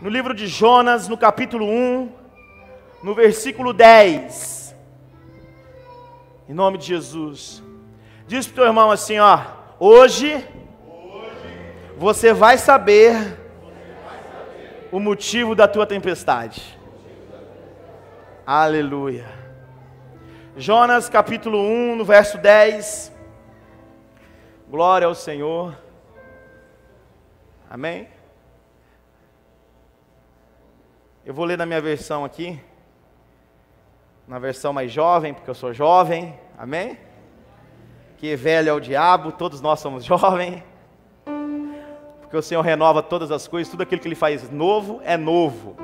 no livro de Jonas, no capítulo 1, no versículo 10. Em nome de Jesus. Diz para o teu irmão assim, ó: hoje você vai saber o motivo da tua tempestade. Aleluia. Jonas capítulo 1, no verso 10. Glória ao Senhor. Amém? Eu vou ler na minha versão aqui, na versão mais jovem, porque eu sou jovem. Amém? Que velho é o diabo, todos nós somos jovens. Porque o Senhor renova todas as coisas, tudo aquilo que Ele faz novo é novo.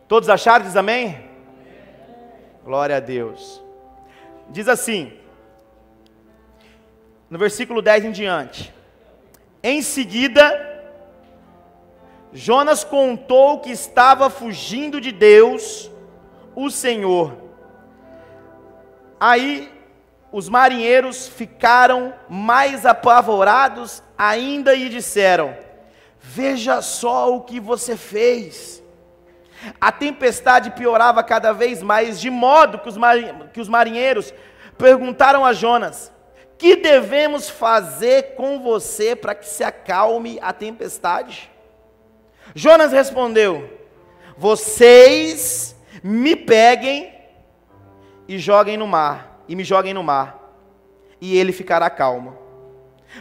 Todos acharam? Diz amém? Glória a Deus. Diz assim, no versículo 10 em diante: em seguida, Jonas contou que estava fugindo de Deus, o Senhor. Aí os marinheiros ficaram mais apavorados ainda e disseram: veja só o que você fez. A tempestade piorava cada vez mais, de modo que os marinheiros perguntaram a Jonas: que devemos fazer com você para que se acalme a tempestade? Jonas respondeu: vocês me peguem e joguem no mar, e me joguem no mar, e ele ficará calmo.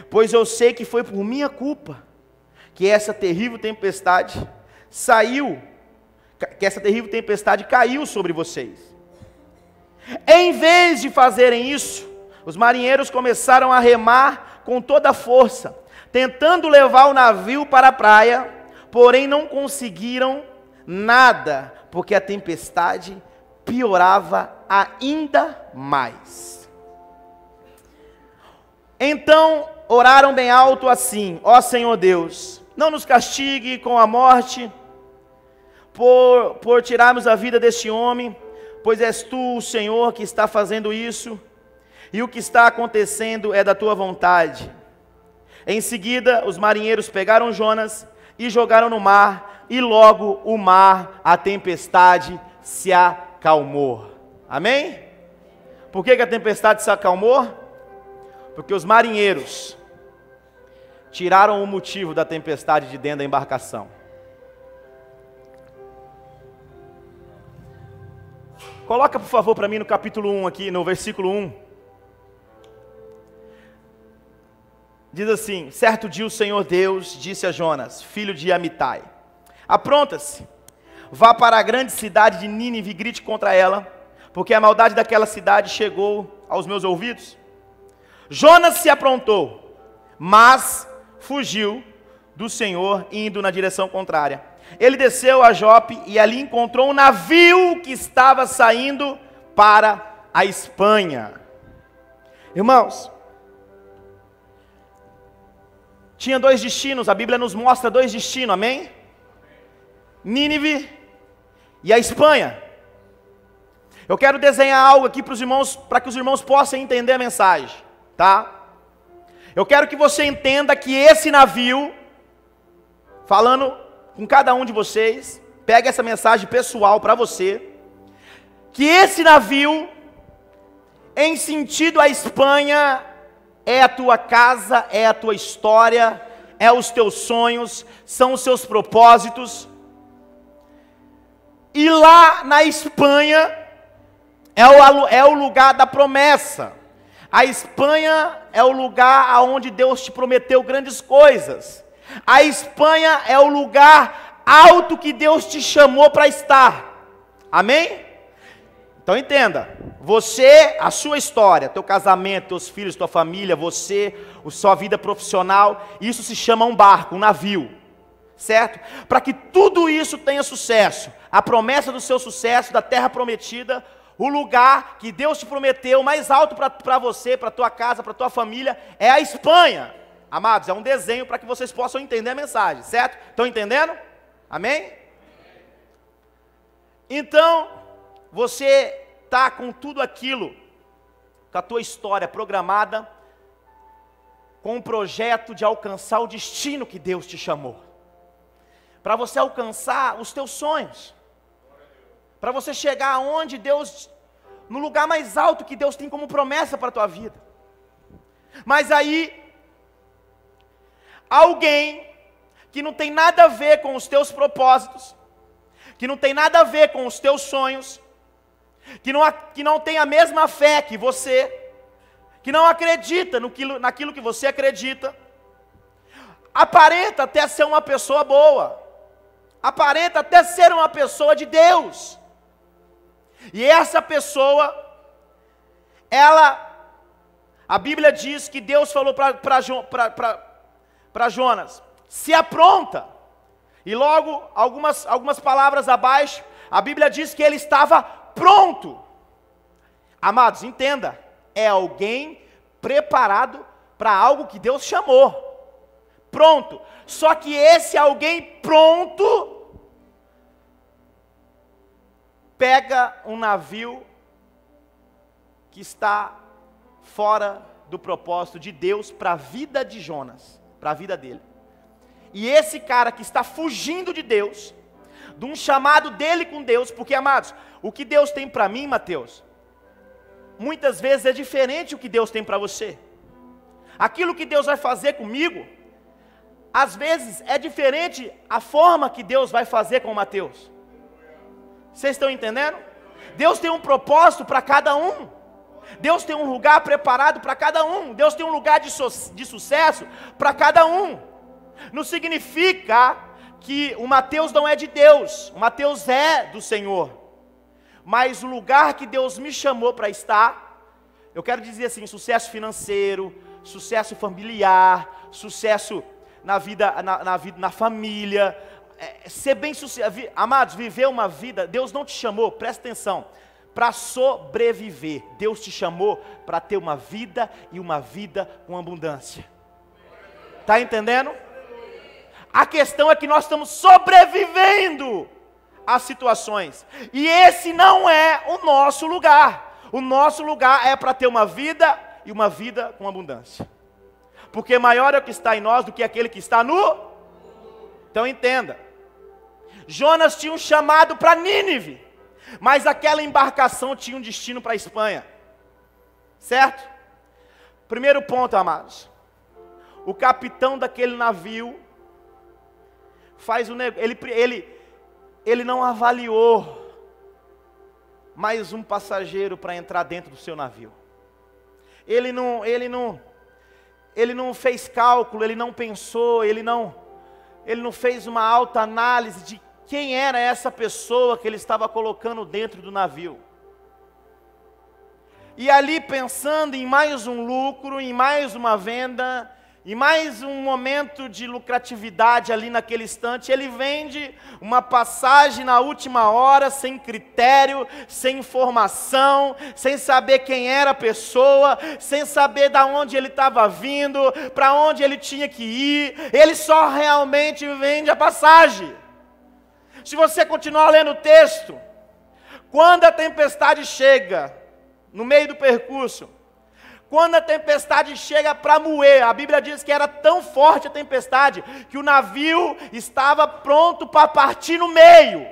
Pois eu sei que foi por minha culpa que essa terrível tempestade caiu sobre vocês. Em vez de fazerem isso, os marinheiros começaram a remar com toda a força, tentando levar o navio para a praia, porém não conseguiram nada, porque a tempestade piorava ainda mais. Então oraram bem alto assim: ó Senhor Deus, não nos castigue com a morte, por tirarmos a vida deste homem, pois és tu, o Senhor, que está fazendo isso, e o que está acontecendo é da tua vontade. Em seguida, os marinheiros pegaram Jonas e jogaram no mar, e logo o mar, a tempestade, se acalmou. Amém? Por que a tempestade se acalmou? Porque os marinheiros tiraram o motivo da tempestade de dentro da embarcação. Coloca por favor para mim no capítulo 1 aqui, no versículo 1. Diz assim: certo dia o Senhor Deus disse a Jonas, filho de Amitai: apronta-se, vá para a grande cidade de Nínive e grite contra ela, porque a maldade daquela cidade chegou aos meus ouvidos. Jonas se aprontou, mas fugiu do Senhor, indo na direção contrária. Ele desceu a Jope e ali encontrou um navio que estava saindo para a Espanha. Irmãos, tinha dois destinos, a Bíblia nos mostra dois destinos, amém? Nínive e a Espanha. Eu quero desenhar algo aqui para os irmãos, para que os irmãos possam entender a mensagem, tá? Eu quero que você entenda que esse navio, falando com cada um de vocês, pega essa mensagem pessoal para você, que esse navio, em sentido à Espanha, é a tua casa, é a tua história, é os teus sonhos, são os seus propósitos. E lá na Espanha é o lugar da promessa. A Espanha é o lugar onde Deus te prometeu grandes coisas. A Espanha é o lugar alto que Deus te chamou para estar. Amém? Então entenda, você, a sua história, teu casamento, teus filhos, tua família, você, a sua vida profissional, isso se chama um barco, um navio, certo? Para que tudo isso tenha sucesso, a promessa do seu sucesso, da terra prometida, o lugar que Deus te prometeu, mais alto para você, para tua casa, para tua família, é a Espanha. Amados, é um desenho para que vocês possam entender a mensagem, certo? Estão entendendo? Amém? Então, você está com tudo aquilo, com a tua história programada, com um projeto de alcançar o destino que Deus te chamou. para você alcançar os teus sonhos, para você chegar aonde Deus, no lugar mais alto que Deus tem como promessa para a tua vida. Mas aí, alguém que não tem nada a ver com os teus propósitos, que não tem nada a ver com os teus sonhos, que não tem a mesma fé que você, que não acredita naquilo que você acredita, aparenta até ser uma pessoa boa, aparenta até ser uma pessoa de Deus, e essa pessoa, a Bíblia diz que Deus falou para Jonas, se apronta, e logo, algumas palavras abaixo, a Bíblia diz que ele estava pronto. Amados, entenda, é alguém preparado para algo que Deus chamou, pronto, só que esse alguém pronto, pega um navio que está fora do propósito de Deus para a vida de Jonas, para a vida dele. E esse cara que está fugindo de Deus, de um chamado dele com Deus, porque, amados, o que Deus tem para mim, Mateus, muitas vezes é diferente do que Deus tem para você. Aquilo que Deus vai fazer comigo, às vezes é diferente a forma que Deus vai fazer com o Mateus. Vocês estão entendendo? Deus tem um propósito para cada um. Deus tem um lugar preparado para cada um. Deus tem um lugar de sucesso para cada um. Não significa que o Mateus não é de Deus. O Mateus é do Senhor. Mas o lugar que Deus me chamou para estar, eu quero dizer assim, sucesso financeiro, sucesso familiar, sucesso na vida, na família, ser bem sucedido. Amados, viver uma vida, Deus não te chamou, presta atenção, para sobreviver. Deus te chamou para ter uma vida e uma vida com abundância. Está entendendo? A questão é que nós estamos sobrevivendo às situações. E esse não é o nosso lugar. O nosso lugar é para ter uma vida e uma vida com abundância. Porque maior é o que está em nós do que aquele que está no... Então entenda. Jonas tinha um chamado para Nínive, mas aquela embarcação tinha um destino para a Espanha. Certo? Primeiro ponto, amados. O capitão daquele navio faz ele não avaliou mais um passageiro para entrar dentro do seu navio. Ele não fez cálculo, ele não pensou, ele não fez uma alta análise de quem era essa pessoa que ele estava colocando dentro do navio. E ali pensando em mais um lucro, em mais uma venda, e mais um momento de lucratividade ali naquele instante, ele vende uma passagem na última hora, sem critério, sem informação, sem saber quem era a pessoa, sem saber de onde ele estava vindo, para onde ele tinha que ir, ele só realmente vende a passagem. Se você continuar lendo o texto, quando a tempestade chega, no meio do percurso, quando a tempestade chega para moer, a Bíblia diz que era tão forte a tempestade, que o navio estava pronto para partir no meio.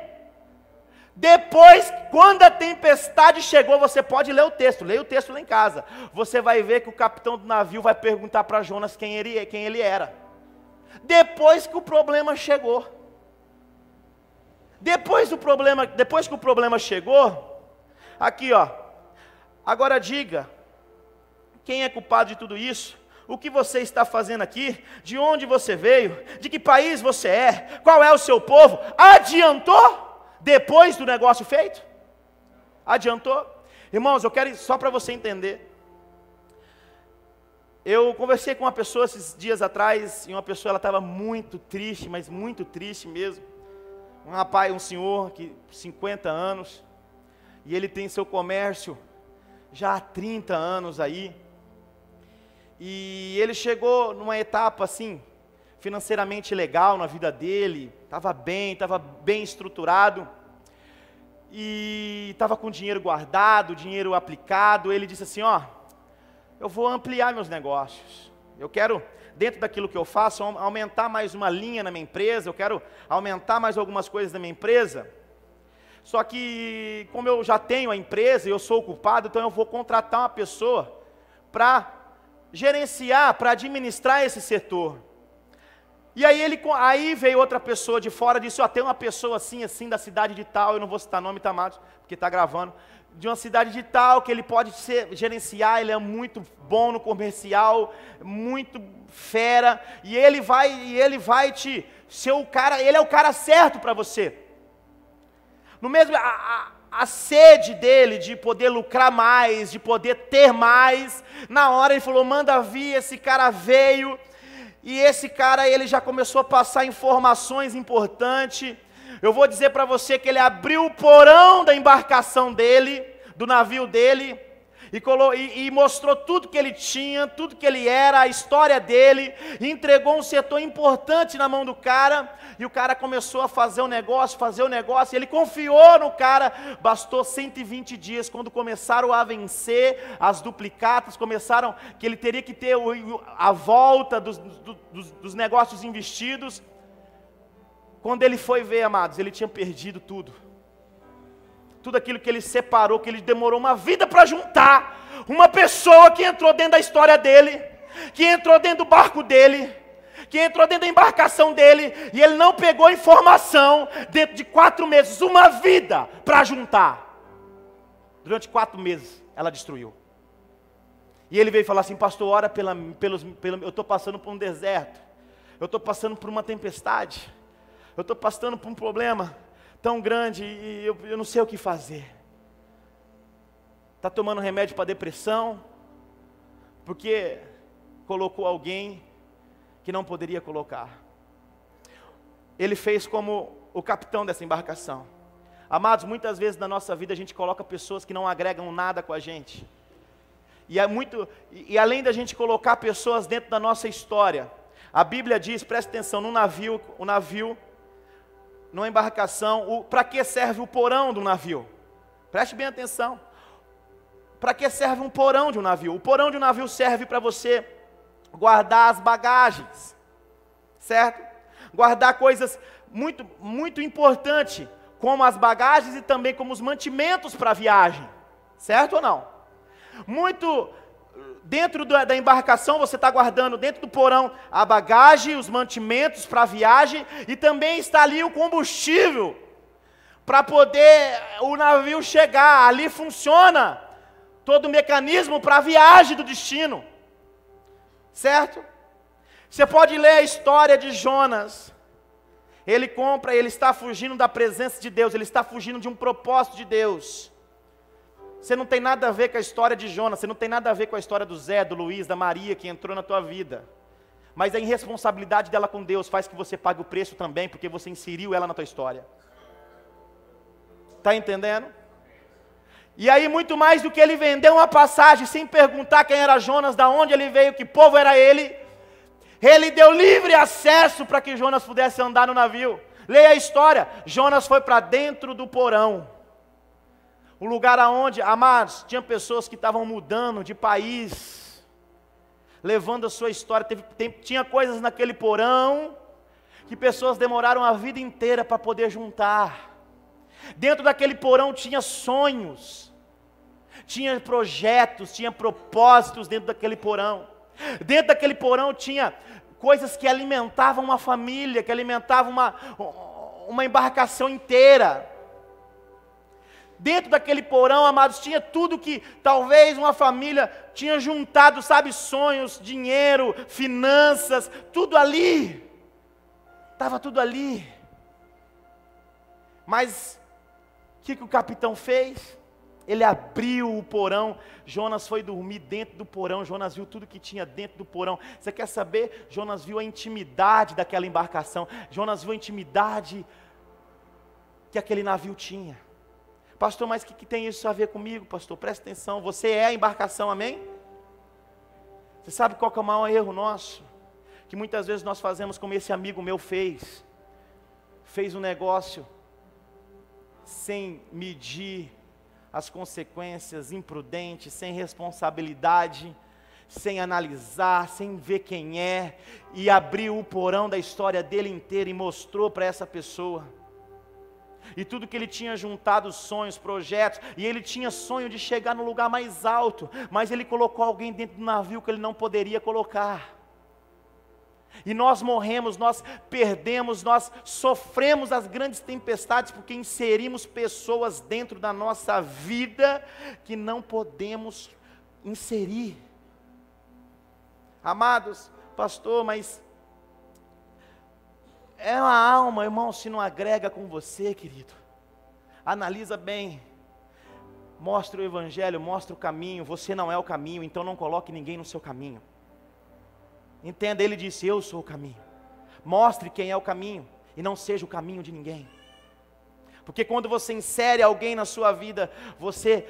Depois, quando a tempestade chegou, você pode ler o texto, leia o texto lá em casa. Você vai ver que o capitão do navio vai perguntar para Jonas quem ele era. Depois que o problema chegou. Depois que o problema chegou, aqui ó, agora diga, quem é culpado de tudo isso? O que você está fazendo aqui? De onde você veio? De que país você é? Qual é o seu povo? Adiantou? Depois do negócio feito? Adiantou? Irmãos, eu quero, só para você entender. Eu conversei com uma pessoa esses dias atrás, e uma pessoa, ela estava muito triste, mas muito triste mesmo. Um rapaz, um senhor, que 50 anos, e ele tem seu comércio já há 30 anos aí. E ele chegou numa etapa assim, financeiramente legal na vida dele, estava bem estruturado, e estava com dinheiro guardado, dinheiro aplicado. Ele disse assim, ó, eu vou ampliar meus negócios, Eu quero, dentro daquilo que eu faço, aumentar mais uma linha na minha empresa, eu quero aumentar mais algumas coisas na minha empresa. Só que, como eu já tenho a empresa e eu sou ocupado, então eu vou contratar uma pessoa para gerenciar, para administrar esse setor. E aí veio outra pessoa de fora e disse, tem uma pessoa assim, da cidade de tal, eu não vou citar nome, tá, Matos, porque está gravando, de uma cidade de tal, que ele pode gerenciar, ele é muito bom no comercial, muito fera, e ele vai te ser o cara, ele é o cara certo para você. No mesmo, a sede dele de poder lucrar mais, de poder ter mais, na hora ele falou, manda vir, esse cara veio, e esse cara, ele já começou a passar informações importantes. Eu vou dizer para você que ele abriu o porão da embarcação dele, do navio dele, e mostrou tudo que ele tinha, tudo que ele era, a história dele, e entregou um setor importante na mão do cara, e o cara começou a fazer o negócio, e ele confiou no cara. Bastou 120 dias, quando começaram a vencer as duplicatas, começaram que ele teria que ter a volta dos negócios investidos. Quando ele foi ver, amados, ele tinha perdido tudo. Tudo aquilo que ele separou, que ele demorou uma vida para juntar. Uma pessoa que entrou dentro da história dele, que entrou dentro do barco dele, que entrou dentro da embarcação dele, e ele não pegou informação dentro de 4 meses, uma vida para juntar. Durante 4 meses, ela destruiu. E ele veio falar assim, pastor, ora eu estou passando por um deserto, eu estou passando por uma tempestade, eu estou passando por um problema tão grande e eu não sei o que fazer. Está tomando remédio para depressão, porque colocou alguém que não poderia colocar. Ele fez como o capitão dessa embarcação. Amados, muitas vezes na nossa vida a gente coloca pessoas que não agregam nada com a gente. E além da gente colocar pessoas dentro da nossa história, a Bíblia diz, presta atenção, o navio, numa embarcação, para que serve o porão do navio? Preste bem atenção. Para que serve um porão de um navio? O porão de um navio serve para você guardar as bagagens, certo? Guardar coisas muito, muito importantes, como as bagagens e também como os mantimentos para a viagem, certo ou não? Muito dentro da embarcação você está guardando dentro do porão a bagagem, os mantimentos para a viagem, e também está ali o combustível para poder o navio chegar. Ali funciona todo o mecanismo para a viagem do destino, certo? Você pode ler a história de Jonas. Ele está fugindo da presença de Deus, ele está fugindo de um propósito de Deus. Você não tem nada a ver com a história de Jonas, você não tem nada a ver com a história do Zé, do Luiz, da Maria, que entrou na tua vida. Mas a irresponsabilidade dela com Deus faz que você pague o preço também, porque você inseriu ela na tua história. Está entendendo? E aí, muito mais do que ele vendeu uma passagem, sem perguntar quem era Jonas, da onde ele veio, que povo era ele deu livre acesso para que Jonas pudesse andar no navio. Leia a história. Jonas foi para dentro do porão. Um lugar aonde, amados, tinha pessoas que estavam mudando de país, levando a sua história. Tinha coisas naquele porão que pessoas demoraram a vida inteira para poder juntar. Dentro daquele porão tinha sonhos, tinha projetos, tinha propósitos dentro daquele porão. Dentro daquele porão tinha coisas que alimentavam uma família, que alimentavam uma embarcação inteira. Dentro daquele porão, amados, tinha tudo que talvez uma família tinha juntado, sabe, sonhos, dinheiro, finanças, tudo ali. Estava tudo ali. Mas o que o capitão fez? Ele abriu o porão. Jonas foi dormir dentro do porão. Jonas viu tudo que tinha dentro do porão. Você quer saber? Jonas viu a intimidade daquela embarcação. Jonas viu a intimidade que aquele navio tinha. Pastor, mas o que tem isso a ver comigo, pastor? Presta atenção, você é a embarcação, amém? Você sabe qual que é o maior erro nosso? Que muitas vezes nós fazemos como esse amigo meu fez. Fez um negócio sem medir as consequências, imprudente, sem responsabilidade. sem analisar, sem ver quem é, e abriu o porão da história dele inteira e mostrou para essa pessoa. E tudo que ele tinha juntado, sonhos, projetos, e ele tinha sonho de chegar no lugar mais alto, mas ele colocou alguém dentro do navio que ele não poderia colocar. E nós morremos, nós perdemos, nós sofremos as grandes tempestades, porque inserimos pessoas dentro da nossa vida que não podemos inserir. Amados, pastor, mas é uma alma, irmão, se não agrega com você, querido. Analisa bem, mostra o evangelho, mostra o caminho. Você não é o caminho, então não coloque ninguém no seu caminho. Entenda, ele disse, eu sou o caminho. Mostre quem é o caminho, e não seja o caminho de ninguém. Porque quando você insere alguém na sua vida, você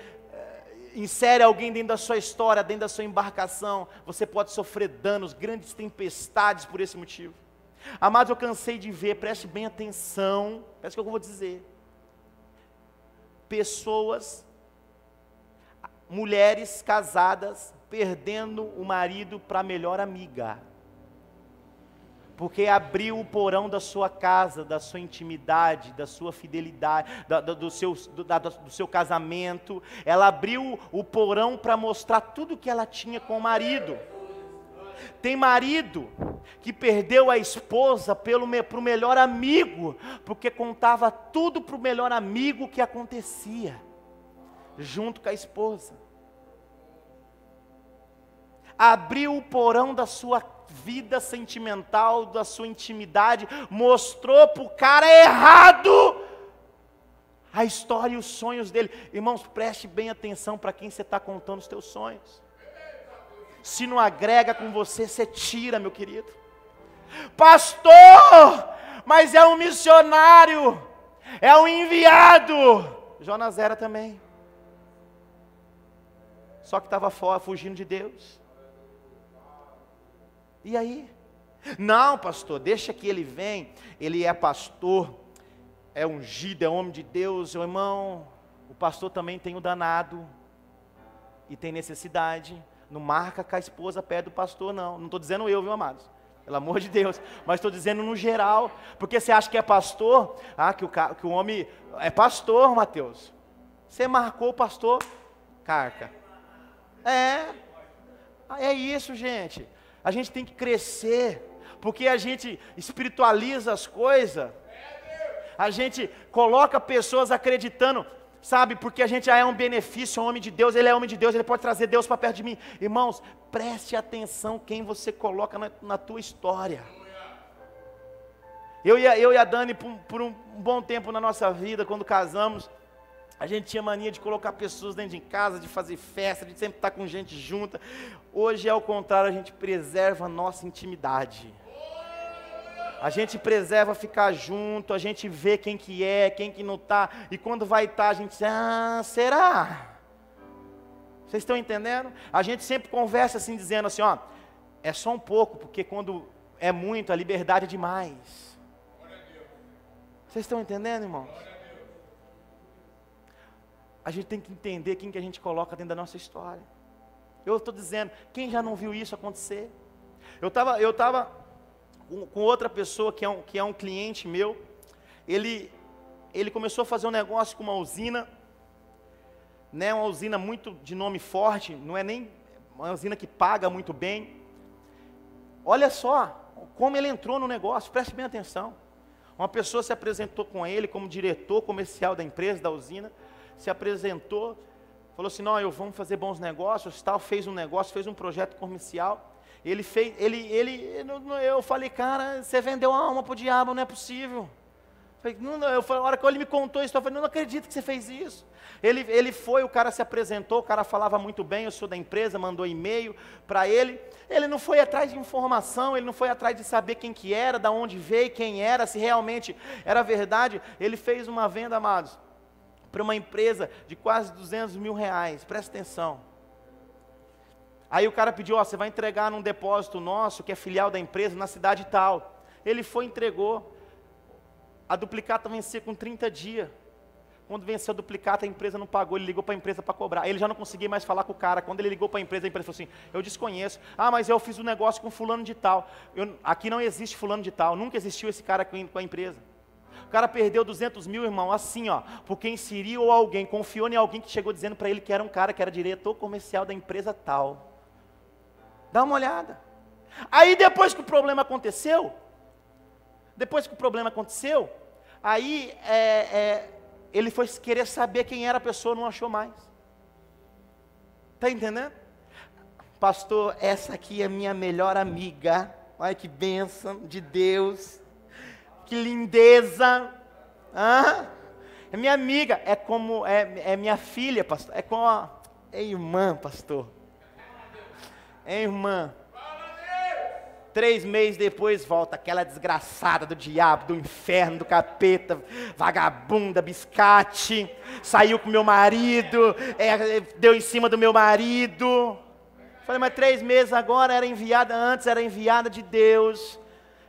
insere alguém dentro da sua história, dentro da sua embarcação, você pode sofrer danos, grandes tempestades por esse motivo. Amados, eu cansei de ver, preste bem atenção, preste o que eu vou dizer. Pessoas, mulheres casadas, perdendo o marido para a melhor amiga. Porque abriu o porão da sua casa, da sua intimidade, da sua fidelidade, do seu casamento. Ela abriu o porão para mostrar tudo que ela tinha com o marido. Tem marido que perdeu a esposa para o melhor amigo, porque contava tudo para o melhor amigo o que acontecia, junto com a esposa. Abriu o porão da sua vida sentimental, da sua intimidade, mostrou para o cara errado a história e os sonhos dele. Irmãos, preste bem atenção para quem você está contando os teus sonhos. Se não agrega com você, você tira, meu querido. Pastor, mas é um missionário, é um enviado. Jonas era também, só que estava fora, fugindo de Deus. E aí? Não, pastor, deixa que ele vem, ele é pastor, é ungido, é homem de Deus. Meu irmão, o pastor também tem o danado, e tem necessidade. Não marca com a esposa perto do pastor, não. Não estou dizendo eu, viu, amados? Pelo amor de Deus. Mas estou dizendo no geral. Porque você acha que é pastor? Que o homem é pastor, Mateus. Você marcou o pastor, carca. É isso, gente. A gente tem que crescer. Porque a gente espiritualiza as coisas. A gente coloca pessoas acreditando, sabe, porque a gente já é um benefício, um homem de Deus, ele é homem de Deus, ele pode trazer Deus para perto de mim. Irmãos, preste atenção quem você coloca na tua história. Eu e a Dani, por um bom tempo na nossa vida, quando casamos, a gente tinha mania de colocar pessoas dentro de casa, de fazer festa, de sempre estar com gente junta. Hoje é o contrário, a gente preserva a nossa intimidade. A gente preserva ficar junto, a gente vê quem que é, quem que não está, e quando vai estar, a gente diz, será? Vocês estão entendendo? A gente sempre conversa assim, dizendo assim, é só um pouco, porque quando é muito, a liberdade é demais. Vocês estão entendendo, irmãos? A gente tem que entender quem que a gente coloca dentro da nossa história. Eu estou dizendo, quem já não viu isso acontecer? Eu estava com outra pessoa que é um cliente meu. Ele começou a fazer um negócio com uma usina, né, uma usina muito de nome forte, não é nem uma usina que paga muito bem. Olha só como ele entrou no negócio, preste bem atenção. Uma pessoa se apresentou com ele como diretor comercial da empresa, da usina, se apresentou, falou assim, não, vamos fazer bons negócios, tal, fez um negócio, fez um projeto comercial. Eu falei, cara, você vendeu a alma para o diabo, não é possível. A hora que ele me contou isso, eu falei, não acredito que você fez isso. Ele foi, o cara se apresentou, o cara falava muito bem, eu sou da empresa, mandou e-mail para ele. Ele não foi atrás de informação, ele não foi atrás de saber quem que era, da onde veio, quem era, se realmente era verdade. Ele fez uma venda, amados, para uma empresa de quase 200 mil reais, presta atenção. Aí o cara pediu, você vai entregar num depósito nosso, que é filial da empresa, na cidade tal. Ele foi e entregou. A duplicata vencia com 30 dias. Quando venceu o duplicata, a empresa não pagou, ele ligou para a empresa para cobrar. Aí ele já não conseguia mais falar com o cara. Quando ele ligou para a empresa falou assim, eu desconheço. Ah, mas eu fiz um negócio com fulano de tal. Aqui não existe fulano de tal, nunca existiu esse cara com a empresa. O cara perdeu 200 mil, irmão, assim, ó, porque inseriu alguém, confiou em alguém que chegou dizendo para ele que era um cara que era diretor comercial da empresa tal. Dá uma olhada. Aí depois que o problema aconteceu, aí ele foi querer saber quem era a pessoa, não achou mais. Está entendendo? Pastor, essa aqui é minha melhor amiga. Olha que bênção de Deus. Que lindeza. É minha amiga. É minha filha, pastor. É irmã, pastor. É irmã. 3 meses depois volta aquela desgraçada do diabo, do inferno, do capeta, vagabunda, biscate, saiu com meu marido, deu em cima do meu marido. Falei, mas 3 meses agora antes era enviada de Deus,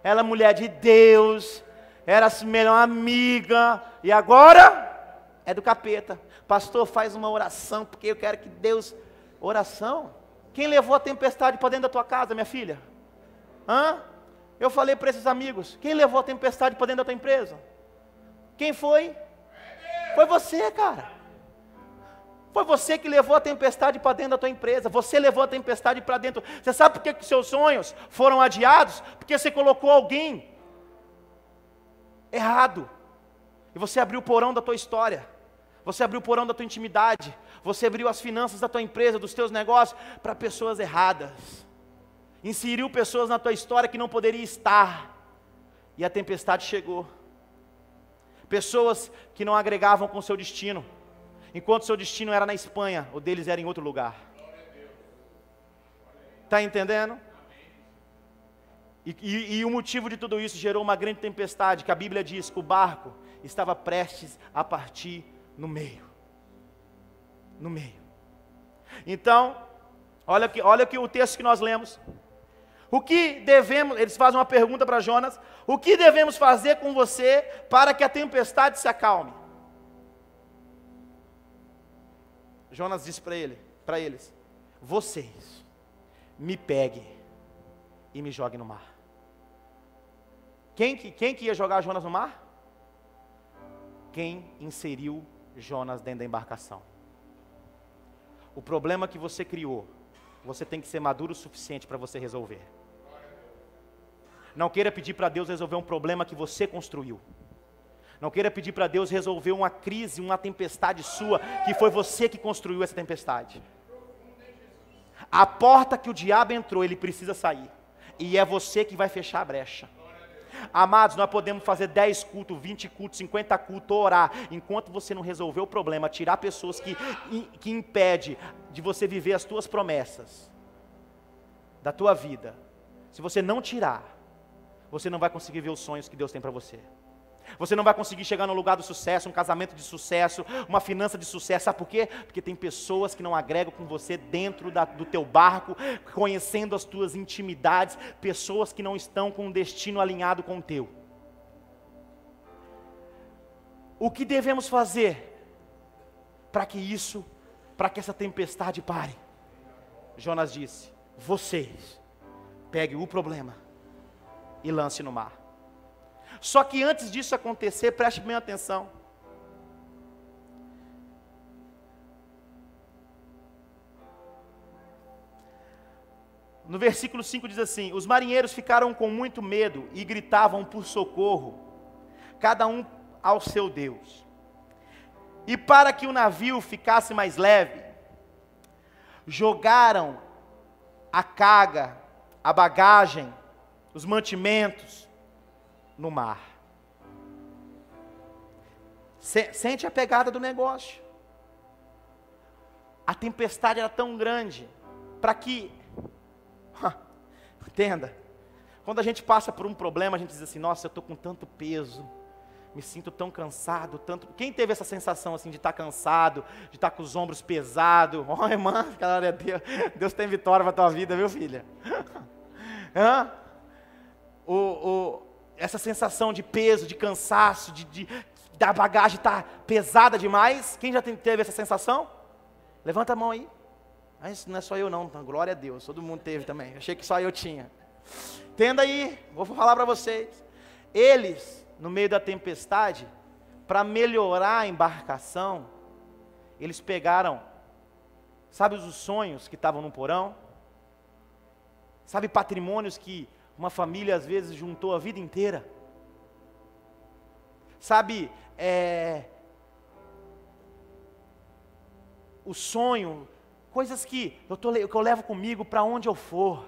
era mulher de Deus, era a melhor amiga, e agora é do capeta. Pastor, faz uma oração, porque eu quero que Deus... Oração? Quem levou a tempestade para dentro da tua casa, minha filha? Eu falei para esses amigos, quem levou a tempestade para dentro da tua empresa? Quem foi? Foi você, cara. Foi você que levou a tempestade para dentro da tua empresa. Você levou a tempestade para dentro. Você sabe por que seus sonhos foram adiados? Porque você colocou alguém errado. E você abriu o porão da tua história. Você abriu o porão da tua intimidade. Você abriu as finanças da tua empresa, dos teus negócios, para pessoas erradas. Inseriu pessoas na tua história que não poderia estar, e a tempestade chegou. Pessoas que não agregavam com o seu destino, enquanto seu destino era na Espanha, o deles era em outro lugar. Está entendendo? E o motivo de tudo isso gerou uma grande tempestade, que a Bíblia diz que o barco estava prestes a partir no meio. No meio. Então, olha o texto que nós lemos. O que devemos, eles fazem uma pergunta para Jonas, o que devemos fazer com você para que a tempestade se acalme? Jonas disse para eles, vocês me peguem e me joguem no mar. Quem que ia jogar Jonas no mar? Quem inseriu Jonas dentro da embarcação. O problema que você criou, você tem que ser maduro o suficiente para você resolver. Não queira pedir para Deus resolver um problema que você construiu. Não queira pedir para Deus resolver uma crise, uma tempestade sua, que foi você que construiu essa tempestade. A porta que o diabo entrou, ele precisa sair. E é você que vai fechar a brecha. Amados, nós podemos fazer 10 cultos, 20 cultos, 50 cultos, orar, enquanto você não resolver o problema, tirar pessoas que impedem de você viver as tuas promessas, da tua vida. Se você não tirar, você não vai conseguir ver os sonhos que Deus tem para você. Você não vai conseguir chegar no lugar do sucesso, um casamento de sucesso, uma finança de sucesso. Sabe por quê? Porque tem pessoas que não agregam com você dentro do teu barco, conhecendo as tuas intimidades, pessoas que não estão com um destino alinhado com o teu. O que devemos fazer para que essa tempestade pare? Jonas disse, vocês peguem o problema e lance no mar. Só que antes disso acontecer, preste bem atenção. No versículo 5 diz assim, os marinheiros ficaram com muito medo e gritavam por socorro, cada um ao seu Deus. E para que o navio ficasse mais leve, jogaram a carga, a bagagem, os mantimentos no mar. Sente a pegada do negócio. A tempestade era tão grande para que, entenda, quando a gente passa por um problema, a gente diz assim, nossa, eu estou com tanto peso, me sinto tão cansado, tanto... Quem teve essa sensação assim de estar cansado, de estar com os ombros pesados? Oh, irmã, glória a Deus, Deus tem vitória para a tua vida, viu, filha? Essa sensação de peso, de cansaço, a bagagem está pesada demais. Quem já teve essa sensação? Levanta a mão aí. Mas não é só eu não, glória a Deus, todo mundo teve também. Achei que só eu tinha. Entenda aí, vou falar para vocês. Eles, no meio da tempestade, para melhorar a embarcação, eles pegaram, sabe os sonhos que estavam no porão? Sabe patrimônios que uma família às vezes juntou a vida inteira? Sabe, o sonho, coisas que eu levo comigo para onde eu for,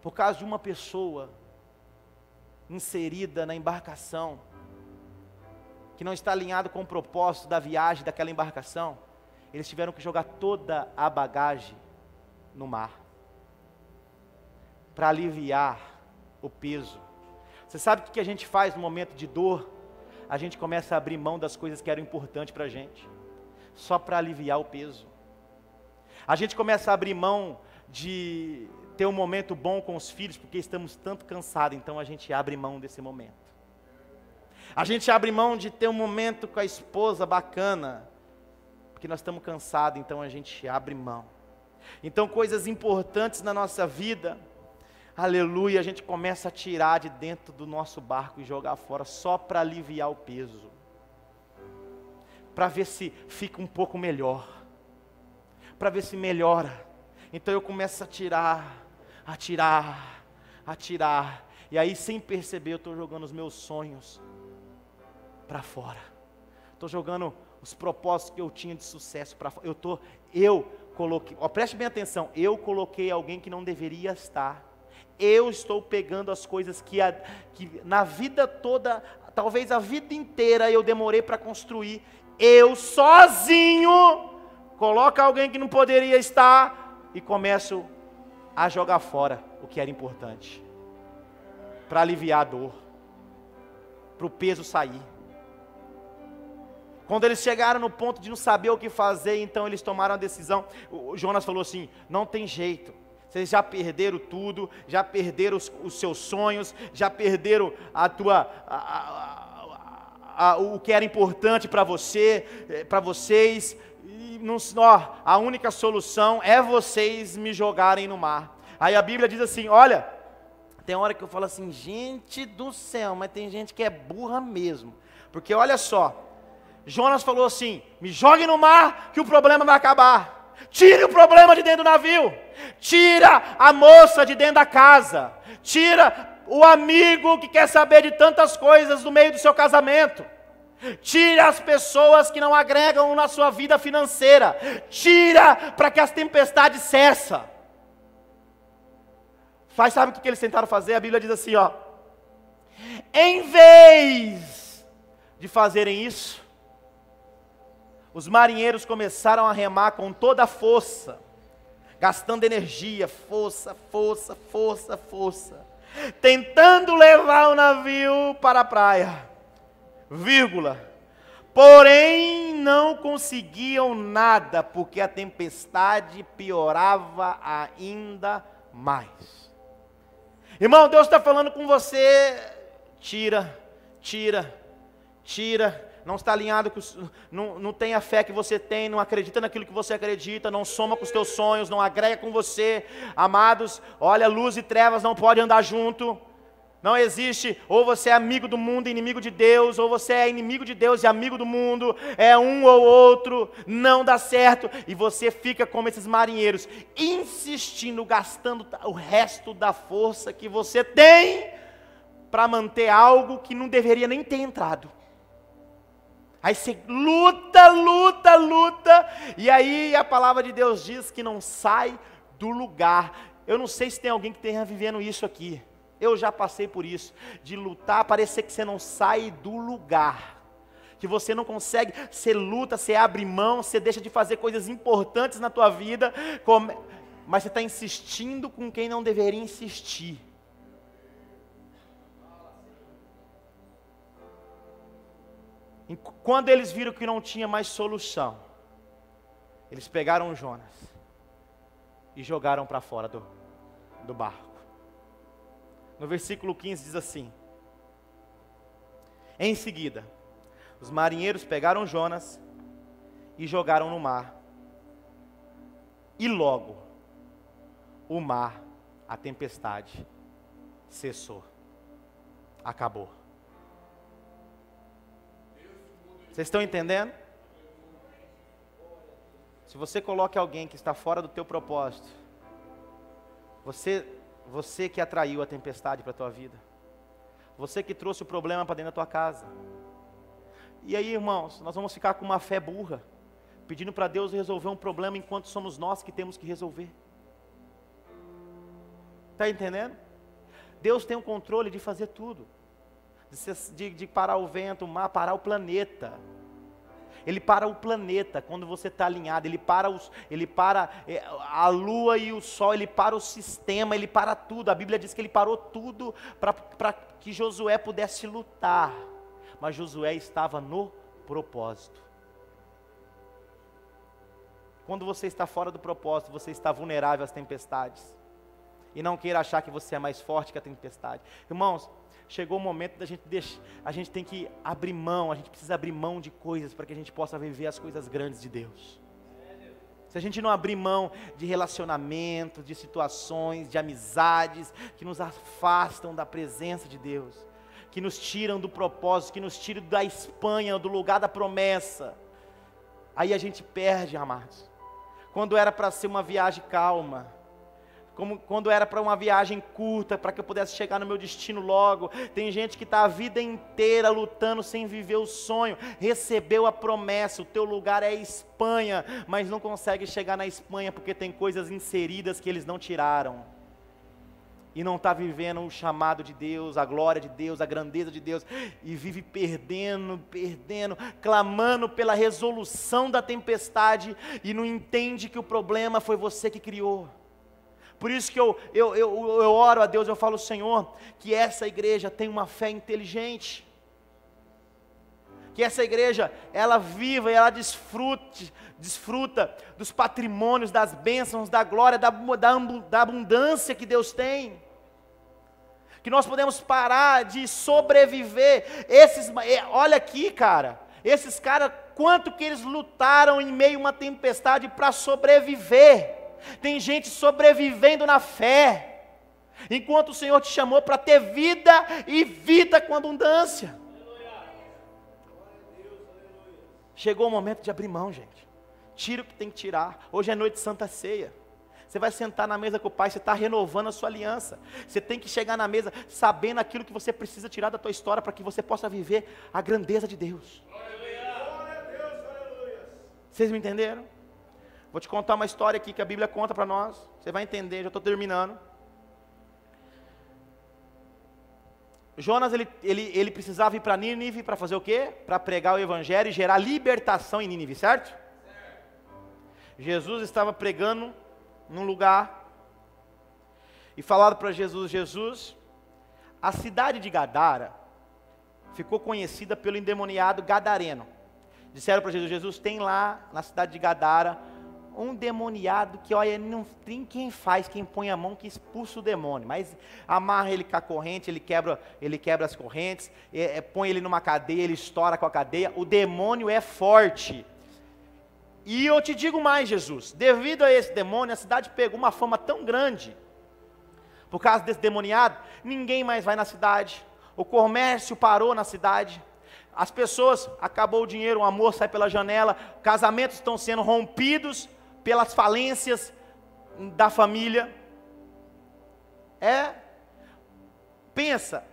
por causa de uma pessoa inserida na embarcação, que não está alinhado com o propósito da viagem daquela embarcação, eles tiveram que jogar toda a bagagem no mar, para aliviar o peso. Você sabe o que a gente faz no momento de dor? A gente começa a abrir mão das coisas que eram importantes para a gente, só para aliviar o peso. A gente começa a abrir mão de ter um momento bom com os filhos, porque estamos tanto cansados, então a gente abre mão desse momento. A gente abre mão de ter um momento com a esposa bacana, porque nós estamos cansados, então a gente abre mão. Então coisas importantes na nossa vida, aleluia, a gente começa a tirar de dentro do nosso barco e jogar fora, só para aliviar o peso, para ver se fica um pouco melhor, para ver se melhora. Então eu começo a tirar, e aí sem perceber eu estou jogando os meus sonhos para fora, estou jogando os propósitos que eu tinha de sucesso para fora. Eu coloquei, preste bem atenção, eu coloquei alguém que não deveria estar. Eu estou pegando as coisas que na vida toda, talvez a vida inteira eu demorei para construir. Eu sozinho coloco alguém que não poderia estar e começo a jogar fora o que era importante, para aliviar a dor, para o peso sair. Quando eles chegaram no ponto de não saber o que fazer, então eles tomaram a decisão. O Jonas falou assim: não tem jeito. Vocês já perderam tudo, já perderam os seus sonhos, já perderam o que era importante para vocês. E a única solução é vocês me jogarem no mar. Aí a Bíblia diz assim, olha, tem hora que eu falo assim, gente do céu, mas tem gente que é burra mesmo. Porque olha só, Jonas falou assim, me jogue no mar que o problema vai acabar. Tire o problema de dentro do navio, tira a moça de dentro da casa, tira o amigo que quer saber de tantas coisas no meio do seu casamento, tira as pessoas que não agregam na sua vida financeira, tira para que as tempestades cessem. Sabe o que eles tentaram fazer? A Bíblia diz assim, ó, em vez de fazerem isso, os marinheiros começaram a remar com toda a força, gastando energia, força, tentando levar o navio para a praia, porém não conseguiam nada, porque a tempestade piorava ainda mais. Irmão, Deus está falando com você, tira, não está alinhado, não tem a fé que você tem, não acredita naquilo que você acredita, não soma com os teus sonhos, não agrega com você. Amados, olha, luz e trevas não podem andar junto, não existe, ou você é amigo do mundo e inimigo de Deus, ou você é inimigo de Deus e amigo do mundo, é um ou outro, não dá certo, e você fica como esses marinheiros, insistindo, gastando o resto da força que você tem, para manter algo que não deveria nem ter entrado. Aí você luta, e aí a palavra de Deus diz que não sai do lugar. Eu não sei se tem alguém que esteja vivendo isso aqui. Eu já passei por isso, de lutar, parecer que você não sai do lugar, que você não consegue, você luta, você abre mão, você deixa de fazer coisas importantes na tua vida, mas você está insistindo com quem não deveria insistir. Quando eles viram que não tinha mais solução, eles pegaram Jonas e jogaram para fora do barco. No versículo 15 diz assim: Em seguida, os marinheiros pegaram Jonas e jogaram no mar. E logo, o mar, a tempestade, cessou. Acabou. Vocês estão entendendo? Se você coloca alguém que está fora do teu propósito, você que atraiu a tempestade para a tua vida, você que trouxe o problema para dentro da tua casa. E aí, irmãos, nós vamos ficar com uma fé burra, pedindo para Deus resolver um problema enquanto somos nós que temos que resolver. Está entendendo? Deus tem o controle de fazer tudo, de parar o vento, o mar, parar o planeta. Ele para o planeta quando você está alinhado, ele para a lua e o sol, ele para o sistema, ele para tudo. A Bíblia diz que ele parou tudo para que Josué pudesse lutar, mas Josué estava no propósito. Quando você está fora do propósito, você está vulnerável às tempestades. E não queira achar que você é mais forte que a tempestade. Irmãos, chegou o momento da gente a gente tem que abrir mão, a gente precisa abrir mão de coisas para que a gente possa viver as coisas grandes de Deus. Se a gente não abrir mão de relacionamentos, de situações, de amizades que nos afastam da presença de Deus, que nos tiram do propósito, que nos tiram da Espanha, do lugar da promessa, aí a gente perde, amados. Quando era para ser uma viagem calma, quando era para uma viagem curta, para que eu pudesse chegar no meu destino logo. Tem gente que está a vida inteira lutando sem viver o sonho, recebeu a promessa, o teu lugar é a Espanha, mas não consegue chegar na Espanha porque tem coisas inseridas que eles não tiraram, e não está vivendo o chamado de Deus, a glória de Deus, a grandeza de Deus, e vive perdendo, clamando pela resolução da tempestade, e não entende que o problema foi você que criou. Por isso que eu oro a Deus, eu falo, Senhor, que essa igreja tenha uma fé inteligente, que essa igreja, ela viva e ela desfruta dos patrimônios, das bênçãos, da glória, da abundância que Deus tem, que nós podemos parar de sobreviver. Olha aqui, cara, esses caras, quanto que eles lutaram em meio a uma tempestade para sobreviver. Tem gente sobrevivendo na fé, enquanto o Senhor te chamou para ter vida e vida com abundância. Chegou o momento de abrir mão, gente. Tira o que tem que tirar. Hoje é noite de Santa Ceia. Você vai sentar na mesa com o Pai, você está renovando a sua aliança. Você tem que chegar na mesa sabendo aquilo que você precisa tirar da tua história para que você possa viver a grandeza de Deus. Vocês me entenderam? Vou te contar uma história aqui que a Bíblia conta para nós. Você vai entender, já estou terminando. Jonas, ele precisava ir para Nínive para fazer o quê? Para pregar o Evangelho e gerar libertação em Nínive, certo? Jesus estava pregando num lugar e falaram para Jesus, a cidade de Gadara ficou conhecida pelo endemoniado gadareno. Disseram para Jesus, tem lá na cidade de Gadara um demoniado que, olha, não tem quem faz, quem põe a mão que expulsa o demônio, mas amarra ele com a corrente, ele quebra as correntes, põe ele numa cadeia, ele estoura com a cadeia, o demônio é forte. E eu te digo mais, Jesus, devido a esse demônio, a cidade pegou uma fama tão grande, por causa desse demoniado, ninguém mais vai na cidade, o comércio parou na cidade, as pessoas, acabou o dinheiro, o amor sai pela janela, casamentos estão sendo rompidos pelas falências da família. Pensa,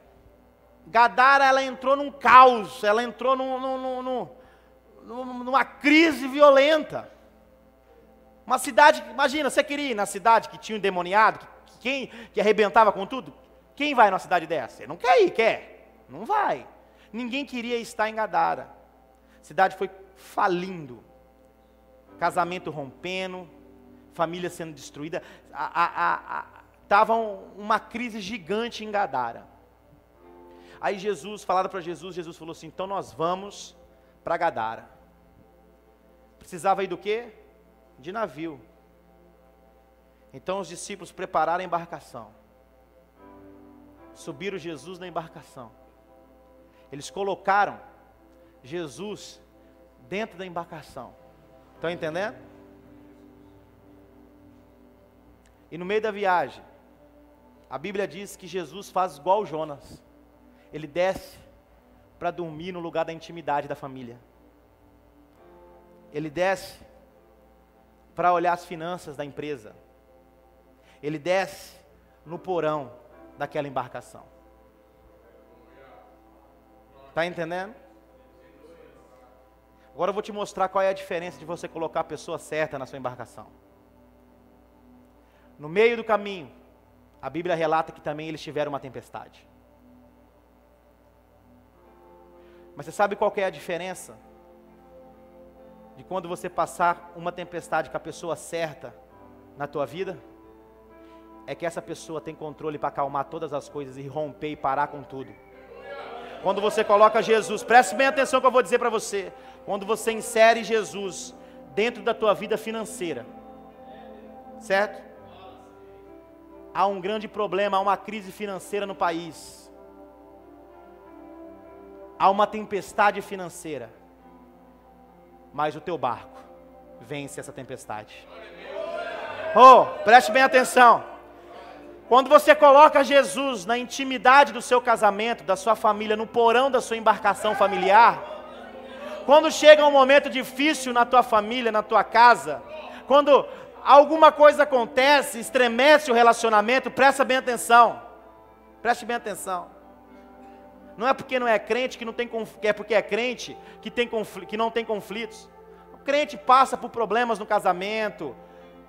Gadara, ela entrou num caos, ela entrou numa crise violenta. Uma cidade, imagina, você queria ir na cidade que tinha um endemoniado, que arrebentava com tudo? Quem vai numa cidade dessa? Você não quer ir, quer? Não vai. Ninguém queria estar em Gadara. A cidade foi falindo, casamento rompendo, família sendo destruída, estava uma crise gigante em Gadara. Aí falaram para Jesus falou assim, então nós vamos para Gadara. Precisava ir do quê? De navio. Então os discípulos prepararam a embarcação, subiram Jesus na embarcação, Eles colocaram Jesus dentro da embarcação. Estão entendendo? E no meio da viagem, a Bíblia diz que Jesus faz igual Jonas. Ele desce para dormir no lugar da intimidade da família. Ele desce para olhar as finanças da empresa. Ele desce no porão daquela embarcação. Está entendendo? Agora eu vou te mostrar qual é a diferença de você colocar a pessoa certa na sua embarcação. No meio do caminho, a Bíblia relata que também eles tiveram uma tempestade. Mas você sabe qual que é a diferença de quando você passar uma tempestade com a pessoa certa na tua vida? É que essa pessoa tem controle para acalmar todas as coisas e romper e parar com tudo. Quando você coloca Jesus, preste bem atenção no que eu vou dizer para você. Quando você insere Jesus dentro da tua vida financeira, certo? Há um grande problema, há uma crise financeira no país. Há uma tempestade financeira. Mas o teu barco vence essa tempestade. Oh, preste bem atenção. Quando você coloca Jesus na intimidade do seu casamento, da sua família, no porão da sua embarcação familiar, quando chega um momento difícil na tua família, na tua casa, quando alguma coisa acontece, estremece o relacionamento, presta bem atenção. Preste bem atenção. Não é porque não é crente que não tem é porque é crente que não tem conflitos. O crente passa por problemas no casamento,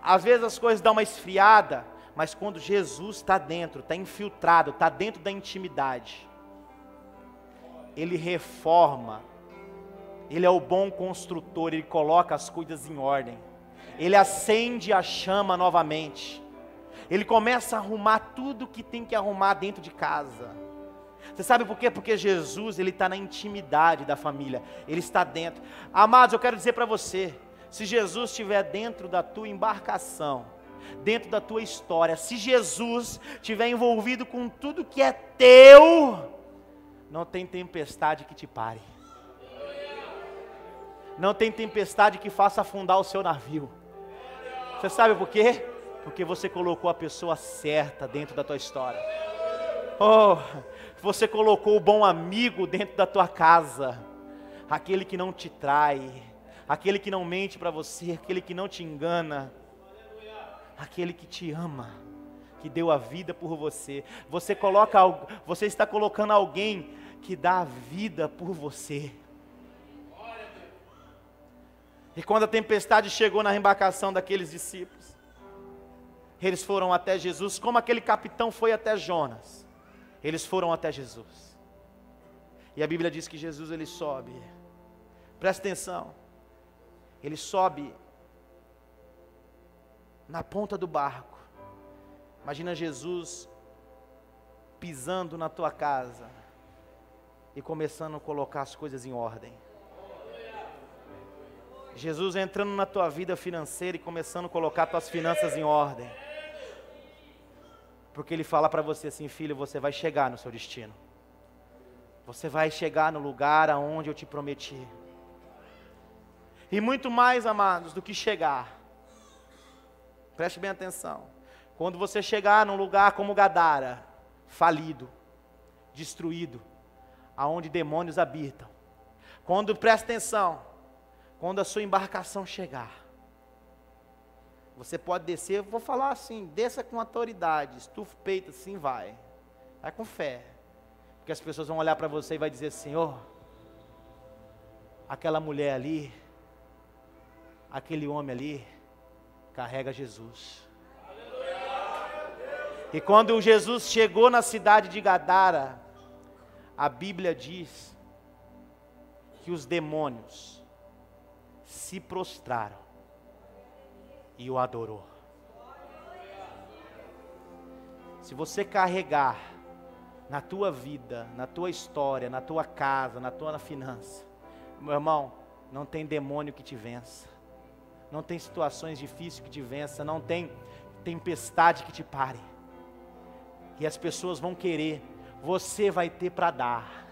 às vezes as coisas dão uma esfriada, mas quando Jesus está dentro, está infiltrado, está dentro da intimidade, Ele reforma, Ele é o bom construtor, Ele coloca as coisas em ordem, Ele acende a chama novamente, Ele começa a arrumar tudo que tem que arrumar dentro de casa. Você sabe por quê? Porque Jesus, Ele está na intimidade da família, Ele está dentro. Amados, eu quero dizer para você, se Jesus estiver dentro da tua embarcação, dentro da tua história, se Jesus estiver envolvido com tudo que é teu, não tem tempestade que te pare. Não tem tempestade que faça afundar o seu navio. Você sabe por quê? Porque você colocou a pessoa certa dentro da tua história. Oh, você colocou o bom amigo dentro da tua casa, aquele que não te trai, aquele que não mente para você, aquele que não te engana, aquele que te ama, que deu a vida por você. Você está colocando alguém que dá a vida por você. E quando a tempestade chegou na embarcação daqueles discípulos, eles foram até Jesus, como aquele capitão foi até Jonas. Eles foram até Jesus. E a Bíblia diz que Jesus, ele sobe. Presta atenção. Ele sobe na ponta do barco. Imagina Jesus pisando na tua casa e começando a colocar as coisas em ordem. Jesus entrando na tua vida financeira e começando a colocar tuas finanças em ordem. Porque Ele fala para você assim: filho, você vai chegar no seu destino. Você vai chegar no lugar aonde eu te prometi. E muito mais, amados, do que chegar. Preste bem atenção. Quando você chegar num lugar como Gadara, falido, destruído, aonde demônios habitam. Presta atenção, quando a sua embarcação chegar, você pode descer, eu vou falar assim, desça com autoridade, estufa o peito assim, vai com fé, porque as pessoas vão olhar para você e vai dizer: Senhor, aquela mulher ali, aquele homem ali, carrega Jesus. E quando Jesus chegou na cidade de Gadara, a Bíblia diz que os demônios se prostraram e o adorou. Se você carregar na tua vida, na tua história, na tua casa, na tua finança, meu irmão, não tem demônio que te vença, não tem situações difíceis que te vença, não tem tempestade que te pare. E as pessoas vão querer, você vai ter para dar.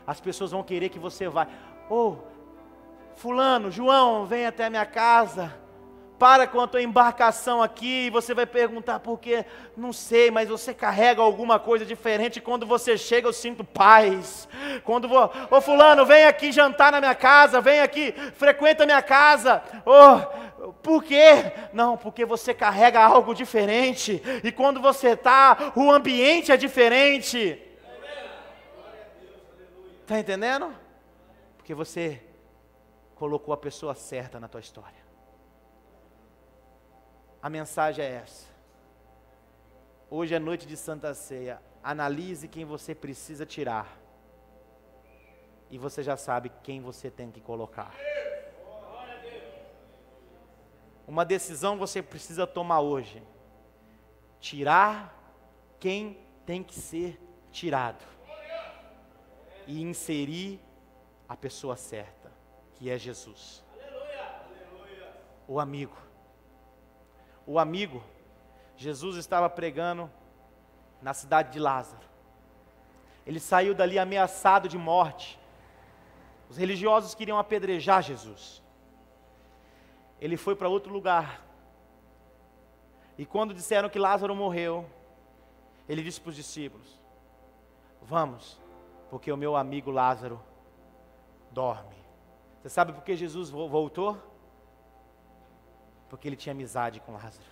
as pessoas vão querer que você vá. Fulano, João, vem até a minha casa, para com a tua embarcação aqui, e você vai perguntar por quê? Não sei, mas você carrega alguma coisa diferente, quando você chega eu sinto paz. Fulano, vem aqui jantar na minha casa, vem aqui, frequenta a minha casa. Por quê? Não, porque você carrega algo diferente, e quando você está, o ambiente é diferente. Está entendendo? Porque você colocou a pessoa certa na tua história. A mensagem é essa. Hoje é noite de Santa Ceia. Analise quem você precisa tirar. E você já sabe quem você tem que colocar. Uma decisão você precisa tomar hoje. Tirar quem tem que ser tirado. E inserir a pessoa certa, que é Jesus. O amigo. O amigo, Jesus estava pregando na cidade de Lázaro. Ele saiu dali ameaçado de morte. Os religiosos queriam apedrejar Jesus. Ele foi para outro lugar. E quando disseram que Lázaro morreu, ele disse para os discípulos: vamos, porque o meu amigo Lázaro dorme. Você sabe por que Jesus voltou? Porque ele tinha amizade com Lázaro.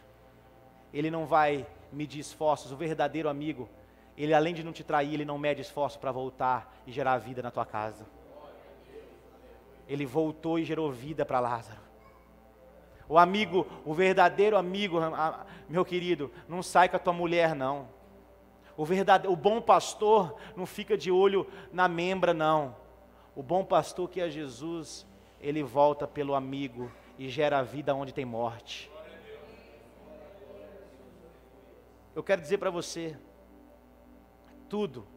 Ele não vai medir esforços. O verdadeiro amigo, ele além de não te trair, ele não mede esforço para voltar e gerar vida na tua casa. Ele voltou e gerou vida para Lázaro. O amigo, o verdadeiro amigo, meu querido, não sai com a tua mulher não. O bom pastor não fica de olho na membra não. O bom pastor, que é Jesus, ele volta pelo amigo e gera vida onde tem morte. Eu quero dizer para você, tudo,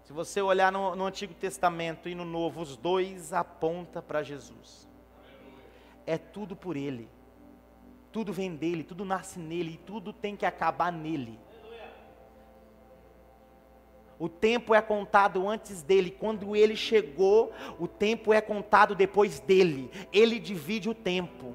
se você olhar no Antigo Testamento e no Novo, os dois apontam para Jesus. É tudo por Ele, tudo vem dEle, tudo nasce nele, e tudo tem que acabar nele. O tempo é contado antes dele, quando ele chegou, o tempo é contado depois dele. Ele divide o tempo.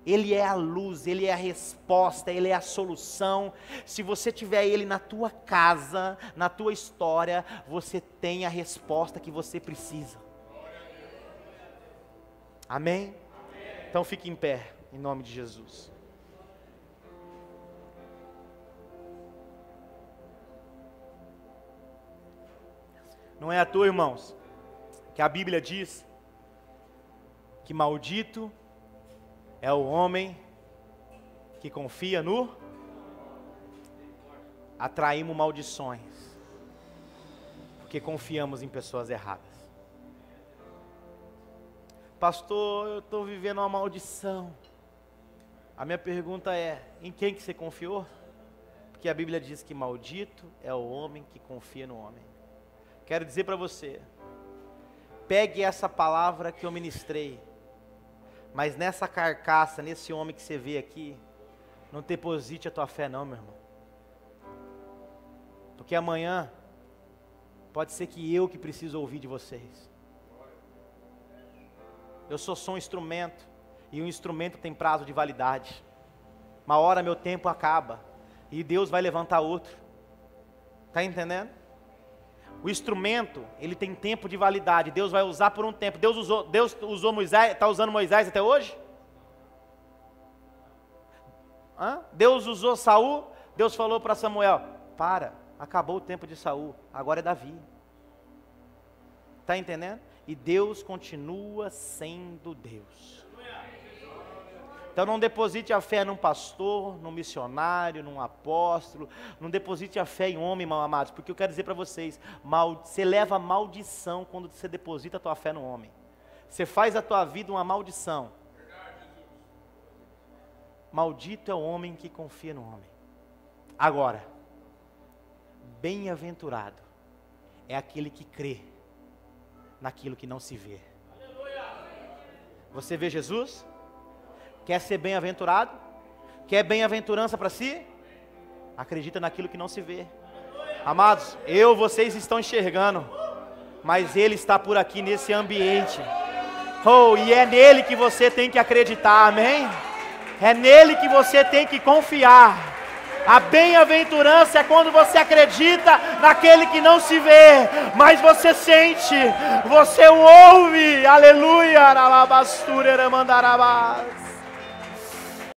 Ele é a luz, ele é a resposta, ele é a solução. Se você tiver ele na tua casa, na tua história, você tem a resposta que você precisa. Amém? Então fique em pé, em nome de Jesus. Não é à toa, irmãos, que a Bíblia diz que maldito é o homem que confia no... Atraímos maldições, porque confiamos em pessoas erradas. Pastor, eu estou vivendo uma maldição. A minha pergunta é, em quem que você confiou? Porque a Bíblia diz que maldito é o homem que confia no homem. Quero dizer para você, pegue essa palavra que eu ministrei, mas nessa carcaça, nesse homem que você vê aqui, não deposite a tua fé não, meu irmão. Porque amanhã, pode ser que eu que preciso ouvir de vocês. Eu sou só um instrumento, e um instrumento tem prazo de validade. Uma hora meu tempo acaba, e Deus vai levantar outro. Está entendendo? O instrumento, ele tem tempo de validade. Deus vai usar por um tempo. Deus usou Moisés, está usando Moisés até hoje? Deus usou Saul. Deus falou para Samuel: acabou o tempo de Saul, agora é Davi. Está entendendo? E Deus continua sendo Deus. Então não deposite a fé num pastor, num missionário, num apóstolo. Não deposite a fé em homem, mal amados. Porque eu quero dizer para vocês, você leva maldição quando você deposita a tua fé no homem. Você faz a tua vida uma maldição. Maldito é o homem que confia no homem. Agora, bem-aventurado é aquele que crê naquilo que não se vê. Você vê Jesus? Quer ser bem-aventurado? Quer bem-aventurança para si? Acredita naquilo que não se vê. Amados, vocês estão enxergando. mas Ele está por aqui nesse ambiente. Oh, e é nele que você tem que acreditar, amém? É nele que você tem que confiar. A bem-aventurança é quando você acredita naquele que não se vê, mas você sente, você o ouve, aleluia, na labastura mandarabás.